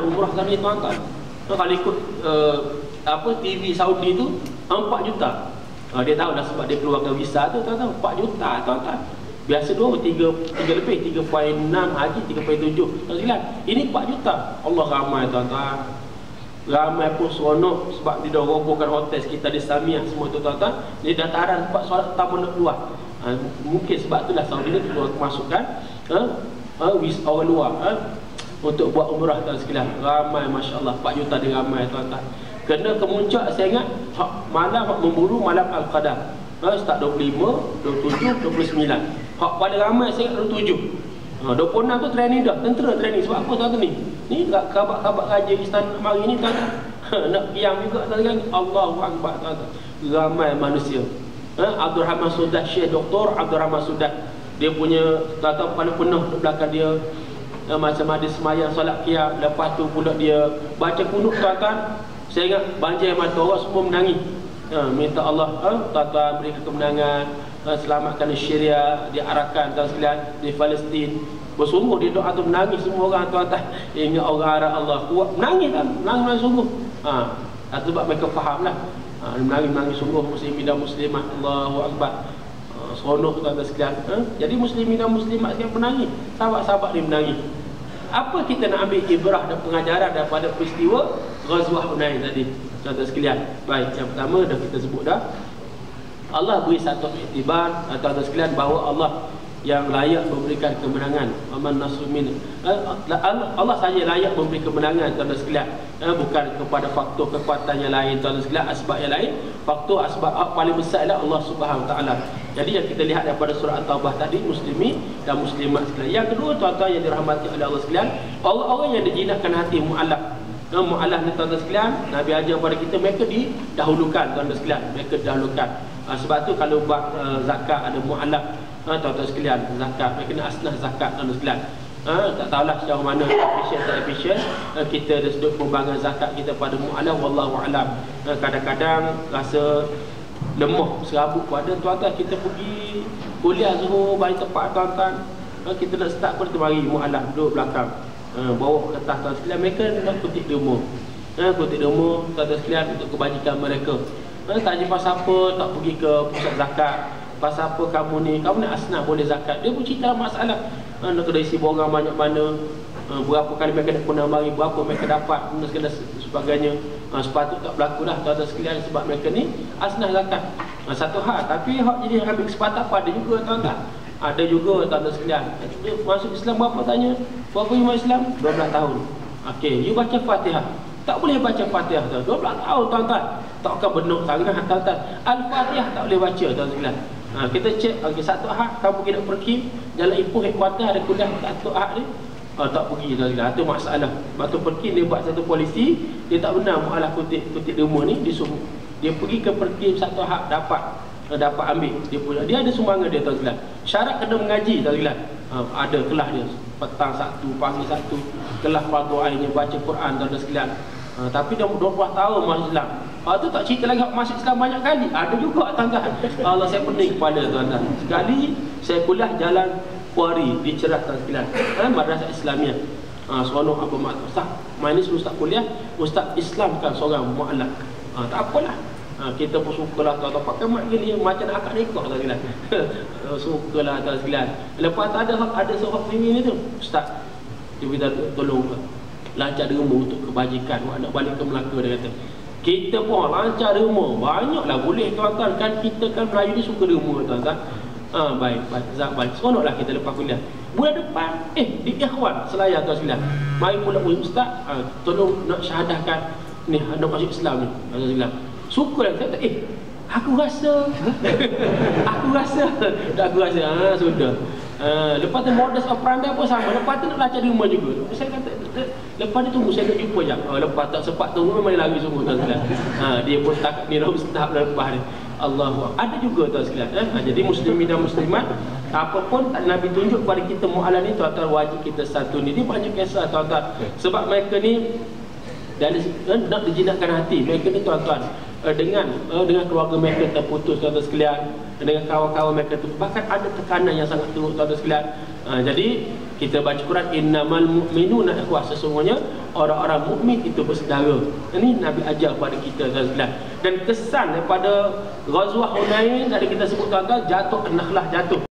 umrah kali tuan-tuan. Kalau ikut TV Saudi tu 4 juta. Dia tahu dah sebab dia keluarkan visa tu tuan-tuan, 4 juta tuan-tuan. Biasa 3 lebih, 3.6 haji, 3.7 tuan-tuan. Ini 4 juta. Allah ramai tuan-tuan. Ramai pun seronok sebab dia dah robohkan hotel sekitar di Samiah semua tu tuan-tuan. Dia dataran tempat solat pertama nak keluar. Mungkin sebab itulah Saudi ni keluar kemasukan orang luar untuk buat umrah tuan sekalian. Ramai masya-Allah, 4 juta dia ramai tuan-tuan. Kena kemuncak saya ingat malam memburu malam Al-Qadar. Start 25, 27, 29. Hak paling ramai saya ingat 27. 26 tu training dah, tentera training. Sebab apa tuan-tuan ni? Ni khabar-khabar raja istana mari ni tuan-tuan. Nak piang juga tuan-tuan. Allahu Akbar tuan-tuan. Ramai manusia. Abdul Rahman Sudah, Syekh Dr. Abdul Rahman Sudah. Dia punya tuan-tuan paling penuh di belakang dia. Macam ada semayang solat qiyam, lepas tu pula dia baca kunut tuan-tuan. Saya ingat banjir mata orang semua menangis. Minta Allah tuan-tuan beri kemenangan, selamatkan Syria, diarahkan tuan sekalian di Palestin. Bersungguh dia doa tu menangis semua orang tuan-tuan. Ingat orang arah Allah kuat, menangis kan, menangis sungguh. Sebab mereka fahamlah. Menangis sungguh muslimin dan muslimat. Allahu Akbar. Seronok tuan-tuan sekalian. Jadi muslimin dan muslimat sekalian menangis. Sahabat-sahabat dia menangis. Apa kita nak ambil ibrah dan pengajaran daripada peristiwa Ghazwah Hunain tadi tuan-tuan sekalian? Baik, yang pertama dah kita sebut dah, Allah beri satu iktibar tuan-tuan sekalian bahawa Allah yang layak memberikan kemenangan. Aman nasrumin. Allah saja layak memberi kemenangan tuan-tuan sekalian. Bukan kepada faktor kekuatan yang lain tuan-tuan sekalian, asbab yang lain. Faktor asbab paling besar adalah Allah Subhanahu taala. Jadi yang kita lihat daripada surah At-Taubah tadi, muslimin dan muslimat sekalian. Yang kedua tuan-tuan yang dirahmati oleh Allah sekalian, orang-orang yang dijinakkan hati mu'alaf. Mu'alaf ni tuan-tuan sekalian, Nabi ajar kepada kita mereka didahulukan tuan-tuan sekalian, mereka didahulukan. Sebab tu kalau buat zakat ada mu'alaf tuan-tuan sekalian, zakat mereka nak asnah zakat tuan-tuan sekalian. Tak tahulah sejauh mana efisien tak efisien kita dah sudut pembangan zakat kita pada mu'alaf, wallahu alam. Kadang-kadang rasa lemah serabut pada tuan-tuan, kita pergi kuliah Zuhur balik tepat tuan-tuan, kita nak start pun mari mu'alaf duduk belakang, bawa kertas tuan sekalian, mereka nak kutip demo, kutip demo tuan-tuan sekalian untuk kebajikan mereka. Tanya pasal apa tak pergi ke pusat zakat, pasal apa kamu ni nak asnah boleh zakat, dia pun cerita masalah nak kena isi borang banyak mana, berapa kali mereka nak guna mari, berapa mereka dapat dan segala sebagainya. Sepatut tak berlaku dah tuan-tuan sekalian, sebab mereka ni asnah zakat. Satu hak, tapi hak jadi ambil kesempatan apa ada juga tuan-tuan. Ada juga tuan-tuan sekalian, dia masuk Islam berapa tanya, berapa you masuk Islam? 12 tahun. Okey, you baca Fatihah. Tak boleh baca Fatihah tuan. 12 tahun tuan-tuan. Takkan benar sangat tuan-tuan. Al-Fatihah tak boleh baca tuan sekalian. Kita cek, okey, satu hak kamu pergi nak pergi jalan Ipoh headquarter ada kuliah satu hak ni. Tak pergi tuan sekalian. Itu masalah. Waktu pergi dia buat satu polisi, dia tak benar mualah kutip demo ni, disuruh. Dia pergi ke pergi satu hak dapat ambil. Dia ada sumbangan dia tuan sekalian. Syarat kena mengaji tuan sekalian. Ada kelas dia petang satu, pagi satu, kelas fardu ainnya baca Quran tuan sekalian. Tapi dah 20 tahun masuk Islam. Tu tak cerita lagi masuk Islam banyak kali. Ada juga tuan-tuan. Allah, saya pening kepala tuan-tuan. Sekali saya kuliah jalan Kuari di Cerah tuan sekalian, madrasah Islamiah. Seronok apa mak ustaz. Main ni ustaz kuliah, ustaz Islam kan seorang mu'alaf. Tak apalah. Kita pun sukalah tuan-tuan pakai mak gini macam nak akad nikah tuan sekalian. Sukalah tuan sekalian. Lepas tu ada seorang ini tu, ustaz dia minta tolong lancar derma untuk kebajikan, nak balik ke Melaka dia kata. Kita pun lancar derma, banyaklah boleh tuan-tuan, kan kita kan Melayu ni suka derma tuan-tuan. Baik, baik. Seronoklah kita lepas kuliah. Bulan depan di Ikhwan Selayar tuan sekalian. Mari pula ustaz, tolong nak syahadahkan ni nak masuk Islam ni tuan sekalian. Sukalah kata aku rasa sudah. Lepas tu modus operandi pun sama. Lepas tu nak lancar di rumah juga. Saya kata lepas ni tunggu saya nak jumpa je. Lepas tak sempat tunggu memang dia lari semua tuan sekalian. Dia pun tak ni ustaz lepas ni. Allahu, ada juga tuan sekalian. Jadi muslimin dan muslimat, apapun Nabi tunjuk kepada kita mu'alaf ni tuan-tuan wajib kita satu ni. Dia banyak kisah tuan-tuan. Sebab mereka ni dan nak dijinakkan hati mereka ni tuan-tuan, dengan keluarga mereka terputus tuan-tuan sekalian, dengan kawan-kawan mereka tu bahkan ada tekanan yang sangat teruk tuan-tuan sekalian. Jadi kita baca Quran, innamal mu'minuna ikhwah, sesungguhnya orang-orang mukmin itu bersaudara. Ini Nabi ajar pada kita tuan-tuan. Dan kesan daripada Ghazwah Hunain tadi kita sebut tuan-tuan, jatuh An-Nakhlah jatuh.